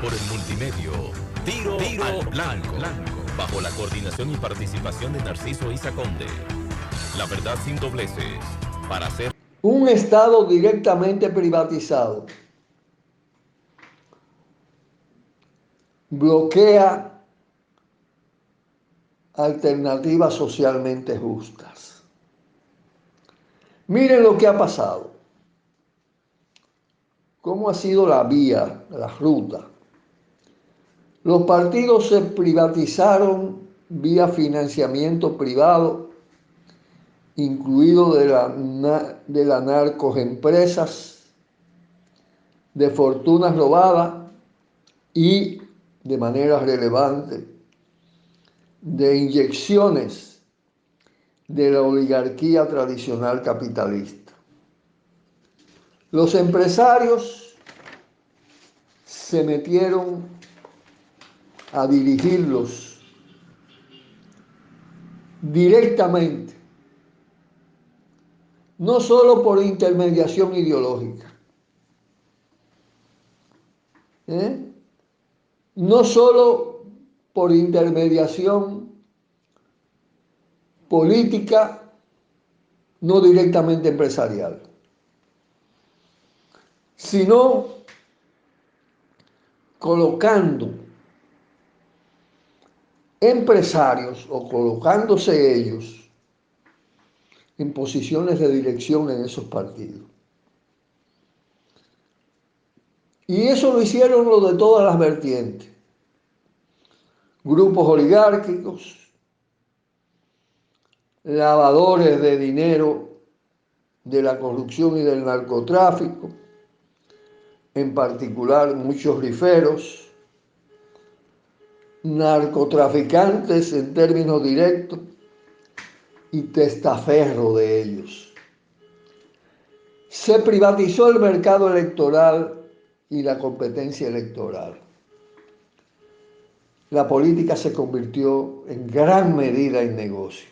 Por el multimedio, Tiro al Blanco, bajo la coordinación y participación de Narciso Isa Conde. La verdad sin dobleces, para hacer un Estado directamente privatizado bloquea alternativas socialmente justas. Miren lo que ha pasado, cómo ha sido la vía, la ruta. Los partidos se privatizaron vía financiamiento privado, incluido de las narcoempresas, de fortunas robadas y, de manera relevante, de inyecciones de la oligarquía tradicional capitalista. Los empresarios se metieron a dirigirlos directamente, no solo por intermediación ideológica, no solo por intermediación política, no directamente empresarial, sino colocando empresarios o colocándose ellos en posiciones de dirección en esos partidos. Y eso lo hicieron los de todas las vertientes. Grupos oligárquicos, lavadores de dinero de la corrupción y del narcotráfico, en particular muchos riferos, narcotraficantes en términos directos y testaferro de ellos. Se privatizó el mercado electoral y la competencia electoral. La política se convirtió en gran medida en negocio.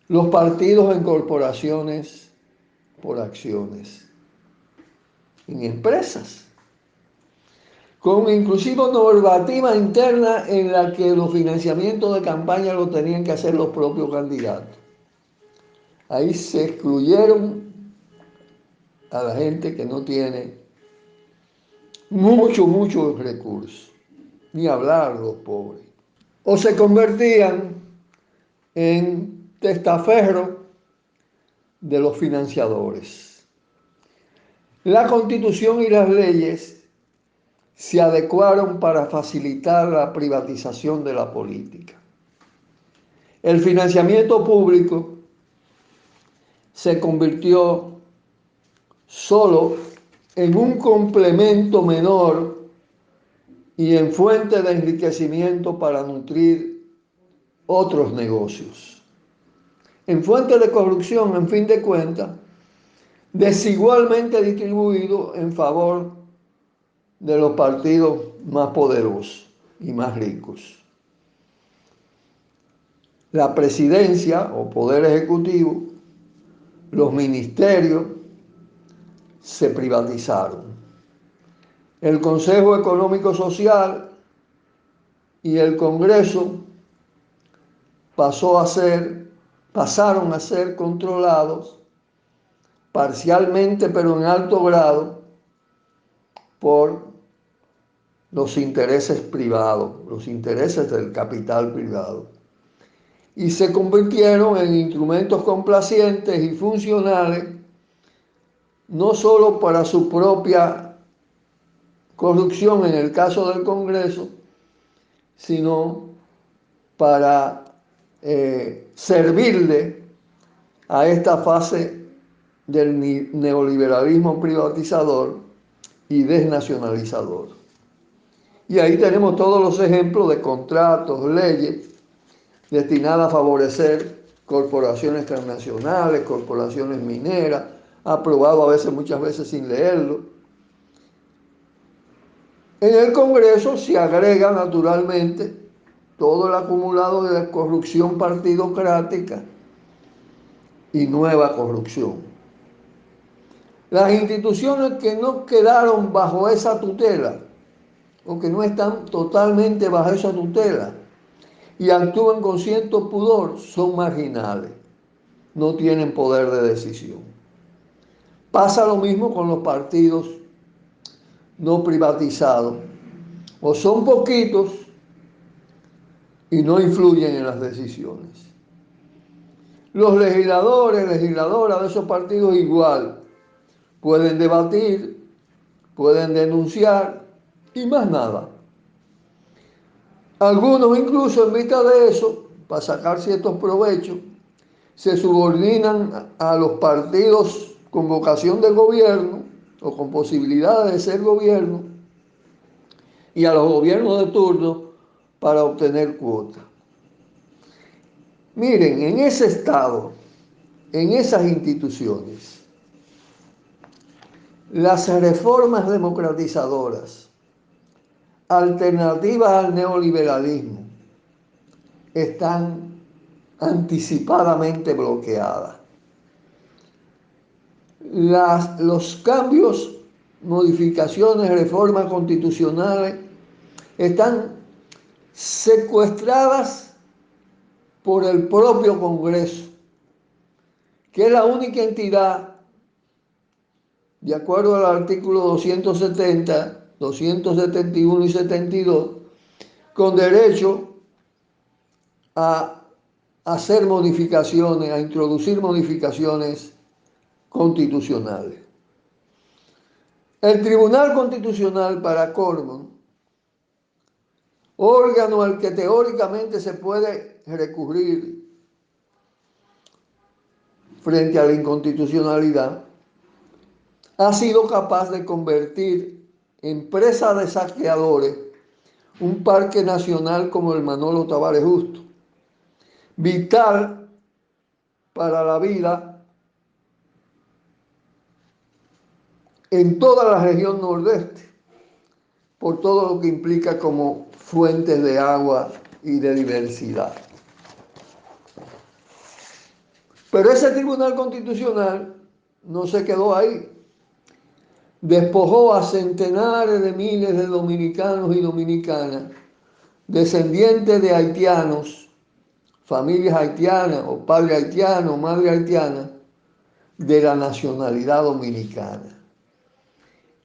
Los partidos en corporaciones por acciones, en empresas, con inclusive normativa interna en la que los financiamientos de campaña lo tenían que hacer los propios candidatos. Ahí se excluyeron a la gente que no tiene muchos recursos, ni hablar los pobres. O se convertían en testaferro de los financiadores. La Constitución y las leyes se adecuaron para facilitar la privatización de la política. El financiamiento público se convirtió solo en un complemento menor y en fuente de enriquecimiento para nutrir otros negocios. En fuente de corrupción, en fin de cuentas, desigualmente distribuido en favor de los partidos más poderosos y más ricos. La presidencia o poder ejecutivo, los ministerios se privatizaron. El Consejo Económico Social y el Congreso pasaron a ser controlados parcialmente, pero en alto grado, por los intereses privados, los intereses del capital privado. Y se convirtieron en instrumentos complacientes y funcionales, no solo para su propia corrupción en el caso del Congreso, sino para servirle a esta fase del neoliberalismo privatizador y desnacionalizador. Y ahí tenemos todos los ejemplos de contratos, leyes destinadas a favorecer corporaciones transnacionales, corporaciones mineras, aprobado muchas veces sin leerlo. En el Congreso se agrega naturalmente todo el acumulado de la corrupción partidocrática y nueva corrupción. Las instituciones que no quedaron bajo esa tutela o que no están totalmente bajo esa tutela y actúan con cierto pudor son marginales, no tienen poder de decisión. Pasa lo mismo con los partidos no privatizados, o son poquitos y no influyen en las decisiones. Los legisladores, legisladoras de esos partidos igual pueden debatir, pueden denunciar y más nada. Algunos incluso en vista de eso, para sacar ciertos provechos, se subordinan a los partidos con vocación de gobierno o con posibilidades de ser gobierno y a los gobiernos de turno para obtener cuotas. Miren, en ese estado, en esas instituciones, las reformas democratizadoras, alternativas al neoliberalismo, están anticipadamente bloqueadas. Los cambios, modificaciones, reformas constitucionales están secuestradas por el propio Congreso, que es la única entidad, de acuerdo al artículo 270, 271 y 72, con derecho a hacer modificaciones, a introducir modificaciones constitucionales. El Tribunal Constitucional, para colmo, órgano al que teóricamente se puede recurrir frente a la inconstitucionalidad, ha sido capaz de convertir en presa de saqueadores un parque nacional como el Manolo Tavares Justo, vital para la vida en toda la región nordeste, por todo lo que implica como fuentes de agua y de diversidad. Pero ese Tribunal Constitucional no se quedó ahí. Despojó a centenares de miles de dominicanos y dominicanas, descendientes de haitianos, familias haitianas o padre haitiano o madre haitiana, de la nacionalidad dominicana.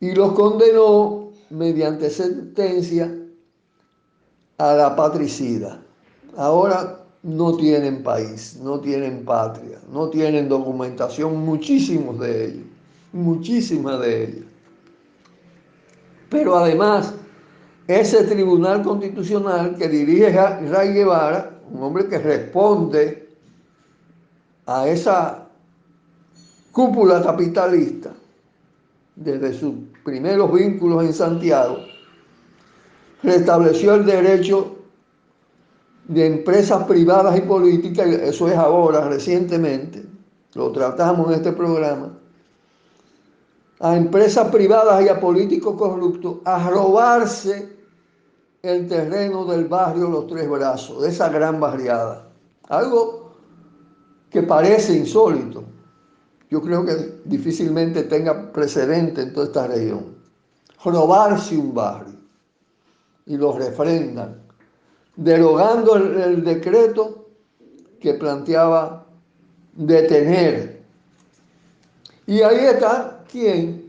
Y los condenó mediante sentencia a la patricida. Ahora no tienen país, no tienen patria, no tienen documentación, muchísimas de ellos. Pero además, ese Tribunal Constitucional que dirige Ray Guevara, un hombre que responde a esa cúpula capitalista desde sus primeros vínculos en Santiago, restableció el derecho de empresas privadas y políticas, eso es ahora, recientemente, lo tratamos en este programa, a empresas privadas y a políticos corruptos a robarse el terreno del barrio Los Tres Brazos, de esa gran barriada. Algo que parece insólito. Yo creo que difícilmente tenga precedente en toda esta región. Robarse un barrio y lo refrendan, derogando el decreto que planteaba detener. Y ahí está, ¿quién?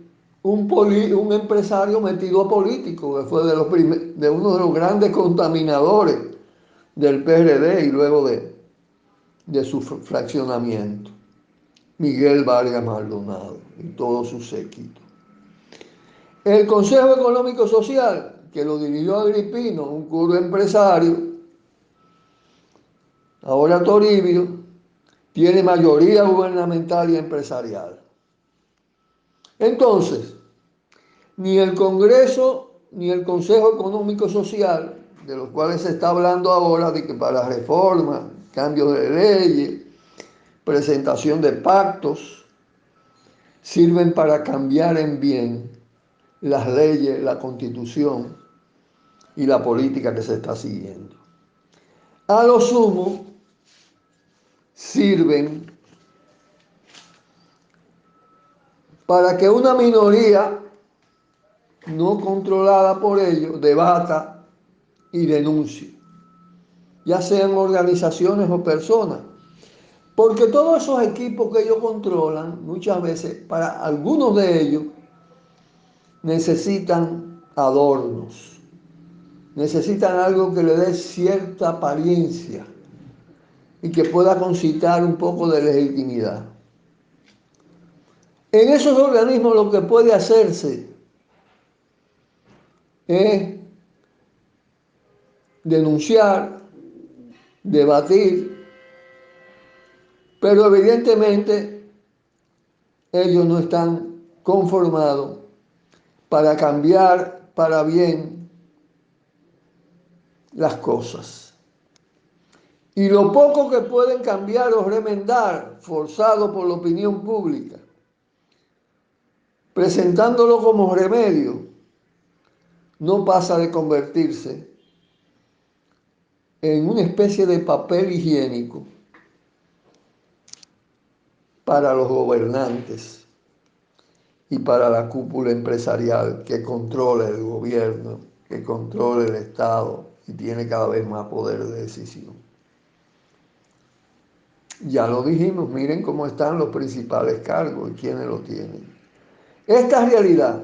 Un empresario metido a político, que fue de uno de los grandes contaminadores del PRD y luego de su fraccionamiento, Miguel Vargas Maldonado y todo su séquito. El Consejo Económico Social, que lo dirigió Agripino, un curo empresario, ahora Toribio, tiene mayoría gubernamental y empresarial. Entonces, ni el Congreso ni el Consejo Económico Social, de los cuales se está hablando ahora, de que para reformas, cambios de leyes, presentación de pactos, sirven para cambiar en bien las leyes, la Constitución y la política que se está siguiendo. A lo sumo, sirven para que una minoría no controlada por ellos debata y denuncie, ya sean organizaciones o personas. Porque todos esos equipos que ellos controlan, muchas veces, para algunos de ellos, necesitan adornos, necesitan algo que le dé cierta apariencia y que pueda concitar un poco de legitimidad. En esos organismos lo que puede hacerse es denunciar, debatir, pero evidentemente ellos no están conformados para cambiar para bien las cosas. Y lo poco que pueden cambiar o remendar, forzado por la opinión pública, presentándolo como remedio, no pasa de convertirse en una especie de papel higiénico para los gobernantes y para la cúpula empresarial que controla el gobierno, que controla el Estado y tiene cada vez más poder de decisión. Ya lo dijimos, miren cómo están los principales cargos y quiénes lo tienen. Esta realidad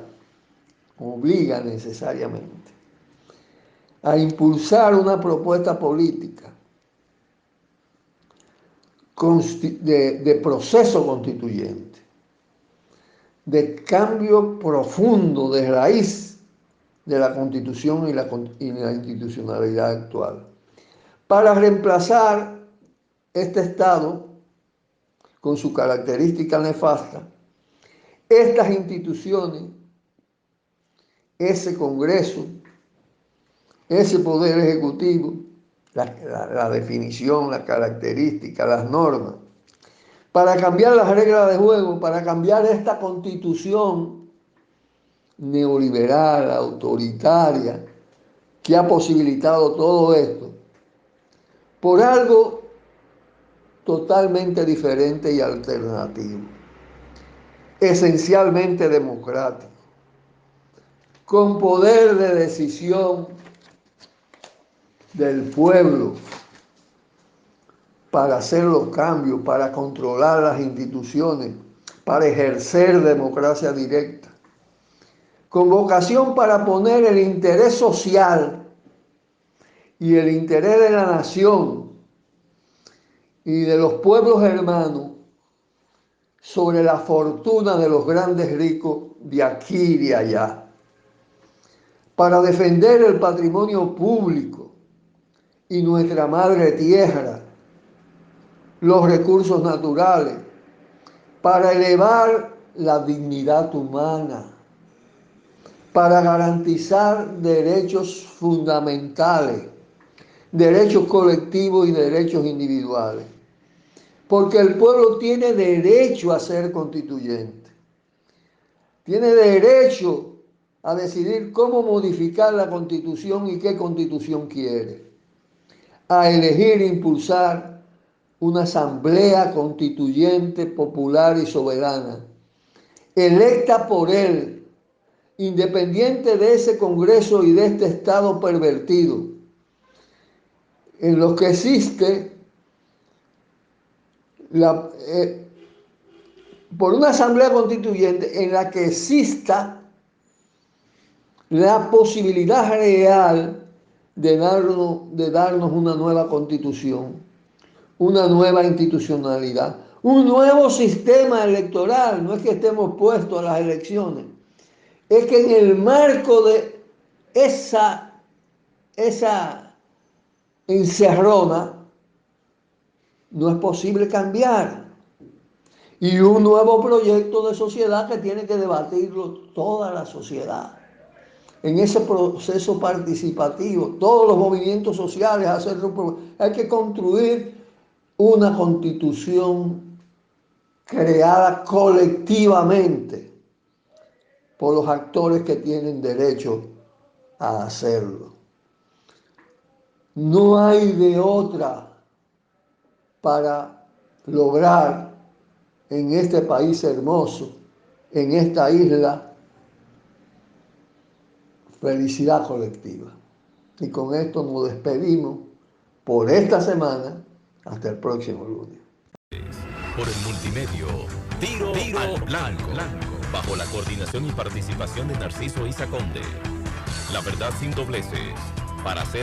obliga necesariamente a impulsar una propuesta política de proceso constituyente, de cambio profundo de raíz de la Constitución y la institucionalidad actual, para reemplazar este Estado con su característica nefasta, estas instituciones, ese Congreso, ese Poder Ejecutivo, la definición, la característica, las normas, para cambiar las reglas de juego, para cambiar esta Constitución neoliberal, autoritaria, que ha posibilitado todo esto, por algo totalmente diferente y alternativo, esencialmente democrático, con poder de decisión del pueblo para hacer los cambios, para controlar las instituciones, para ejercer democracia directa, con vocación para poner el interés social y el interés de la nación y de los pueblos hermanos sobre la fortuna de los grandes ricos de aquí y de allá, para defender el patrimonio público y nuestra madre tierra, los recursos naturales, para elevar la dignidad humana, para garantizar derechos fundamentales, derechos colectivos y derechos individuales. Porque el pueblo tiene derecho a ser constituyente, tiene derecho a decidir cómo modificar la Constitución y qué Constitución quiere, a elegir e impulsar una asamblea constituyente, popular y soberana, electa por él, independiente de ese Congreso y de este Estado pervertido, en los que existe por una asamblea constituyente en la que exista la posibilidad real de darnos una nueva constitución, una nueva institucionalidad, un nuevo sistema electoral. No es que estemos puestos a las elecciones, es que en el marco de esa encerrona no es posible cambiar. Y un nuevo proyecto de sociedad que tiene que debatirlo toda la sociedad. En ese proceso participativo, todos los movimientos sociales, hay que construir una constitución creada colectivamente por los actores que tienen derecho a hacerlo. No hay de otra para lograr en este país hermoso en esta isla felicidad colectiva. Y con esto nos despedimos por esta semana hasta el próximo lunes. Por el multimedio, Tiro al Blanco, bajo la coordinación y participación de Narciso Isa Conde. La verdad sin dobleces, para hacer